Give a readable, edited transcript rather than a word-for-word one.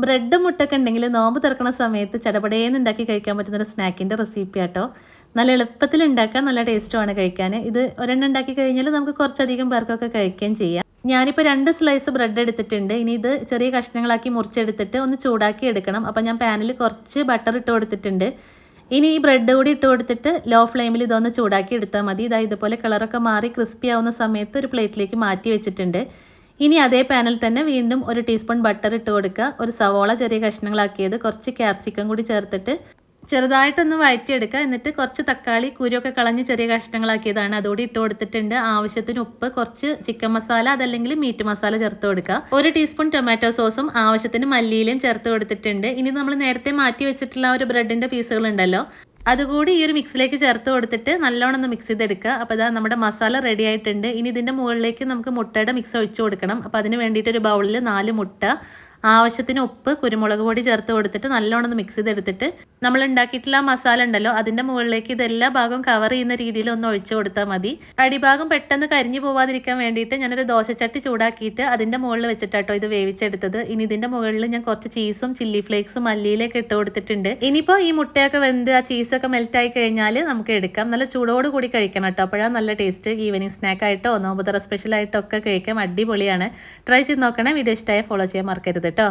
Bread മുട്ടൊക്കെ ഉണ്ടെങ്കിൽ നോമ്പ് തുറക്കുന്ന സമയത്ത് ചടപടേന്ന് ഉണ്ടാക്കി കഴിക്കാൻ പറ്റുന്ന ഒരു സ്നാക്കിൻ്റെ റെസിപ്പി ആട്ടോ. നല്ല എളുപ്പത്തിൽ ഉണ്ടാക്കാൻ നല്ല ടേസ്റ്റുമാണ് കഴിക്കാൻ. ഇത് ഒരെണ്ണം ഉണ്ടാക്കി കഴിഞ്ഞാൽ നമുക്ക് കുറച്ചധികം പേർക്കൊക്കെ കഴിക്കുകയും ചെയ്യാം. ഞാനിപ്പോൾ 2 സ്ലൈസ് ബ്രെഡ് എടുത്തിട്ടുണ്ട്. ഇനി ഇത് ചെറിയ കഷ്ണങ്ങളാക്കി മുറിച്ചെടുത്തിട്ട് ഒന്ന് ചൂടാക്കി എടുക്കണം. അപ്പോൾ ഞാൻ പാനിൽ കുറച്ച് ബട്ടർ ഇട്ട് കൊടുത്തിട്ടുണ്ട്. ഇനി ഈ ബ്രെഡ് കൂടി ഇട്ട് കൊടുത്തിട്ട് ലോ ഫ്ലെയിമിൽ ഇതൊന്ന് ചൂടാക്കി എടുത്താൽ മതി. ഇതുപോലെ കളറൊക്കെ മാറി ക്രിസ്പി ആവുന്ന സമയത്ത് ഒരു പ്ലേറ്റിലേക്ക് മാറ്റി വെച്ചിട്ടുണ്ട്. ഇനി അതേ പാനിൽ തന്നെ വീണ്ടും 1 ടീസ്പൂൺ ബട്ടർ ഇട്ട് കൊടുക്കുക. ഒരു സവോള ചെറിയ കഷ്ണങ്ങളാക്കിയത്, കുറച്ച് ക്യാപ്സിക്കം കൂടി ചേർത്തിട്ട് ചെറുതായിട്ടൊന്ന് വഴറ്റിയെടുക്കുക. എന്നിട്ട് കുറച്ച് തക്കാളി കുരുവൊക്കെ കളഞ്ഞ് ചെറിയ കഷ്ണങ്ങളാക്കിയതാണ് അതുകൂടി ഇട്ട് കൊടുത്തിട്ടുണ്ട്. ആവശ്യത്തിന് ഉപ്പ്, കുറച്ച് ചിക്കൻ മസാല അതല്ലെങ്കിൽ മീറ്റ് മസാല ചേർത്ത് കൊടുക്കുക. 1 ടീസ്പൂൺ ടൊമാറ്റോ സോസും ആവശ്യത്തിന് മല്ലിയിലയും ചേർത്ത് കൊടുത്തിട്ടുണ്ട്. ഇനി നമ്മൾ നേരത്തെ മാറ്റി വെച്ചിട്ടുള്ള ഒരു ബ്രെഡിൻ്റെ പീസുകൾ ഉണ്ടല്ലോ, അതുകൂടി ഈ ഒരു മിക്സിലേക്ക് ചേർത്ത് കൊടുത്തിട്ട് നല്ലോണം ഒന്ന് മിക്സ് ചെയ്തെടുക്കുക. അപ്പോൾ ഇതാ നമ്മുടെ മസാല റെഡി ആയിട്ടുണ്ട്. ഇനി ഇതിൻ്റെ മുകളിലേക്ക് നമുക്ക് മുട്ടയുടെ മിക്സ് ഒഴിച്ചു കൊടുക്കണം. അപ്പോൾ അതിന് വേണ്ടിയിട്ട് ഒരു ബൗളിൽ 4 മുട്ട, ആവശ്യത്തിന് ഉപ്പ്, കുരുമുളക് പൊടി ചേർത്ത് കൊടുത്തിട്ട് നല്ലോണം ഒന്ന് മിക്സ് ചെയ്തെടുത്തിട്ട് നമ്മൾ ഉണ്ടാക്കിയിട്ടുള്ള മസാല ഉണ്ടല്ലോ അതിൻ്റെ മുകളിലേക്ക് ഇതെല്ലാ ഭാഗവും കവർ ചെയ്യുന്ന രീതിയിൽ ഒന്ന് ഒഴിച്ചു കൊടുത്താൽ മതി. അടിഭാഗം പെട്ടെന്ന് കരിഞ്ഞു പോവാതിരിക്കാൻ വേണ്ടിയിട്ട് ഞാനൊരു ദോശച്ചട്ടി ചൂടാക്കിയിട്ട് അതിൻ്റെ മുകളിൽ വെച്ചിട്ടാട്ടോ ഇത് വേവിച്ചെടുത്തത്. ഇനി ഇതിൻ്റെ മുകളിൽ ഞാൻ കുറച്ച് ചീസും ചില്ലി ഫ്ലേക്സും മല്ലിയിലൊക്കെ ഇട്ട് കൊടുത്തിട്ടുണ്ട്. ഇനിയിപ്പോൾ ഈ മുട്ടയൊക്കെ വെന്ത് ആ ചീസൊക്കെ മെൽറ്റായി കഴിഞ്ഞാൽ നമുക്ക് എടുക്കാം. നല്ല ചൂടോട് കൂടി കഴിക്കണം കേട്ടോ, അപ്പോഴാണ് നല്ല ടേസ്റ്റ്. ഈവനിങ് സ്നാക്കായിട്ടോ നോമ്പുതറ സ്പെഷ്യലായിട്ടോ ഒക്കെ കഴിക്കാം, അടിപൊളിയാണ്. ട്രൈ ചെയ്ത് നോക്കണേ. വീഡിയോ ഇഷ്ടമായ ഫോളോ ചെയ്യാൻ മറക്കരുത് കേട്ടോ.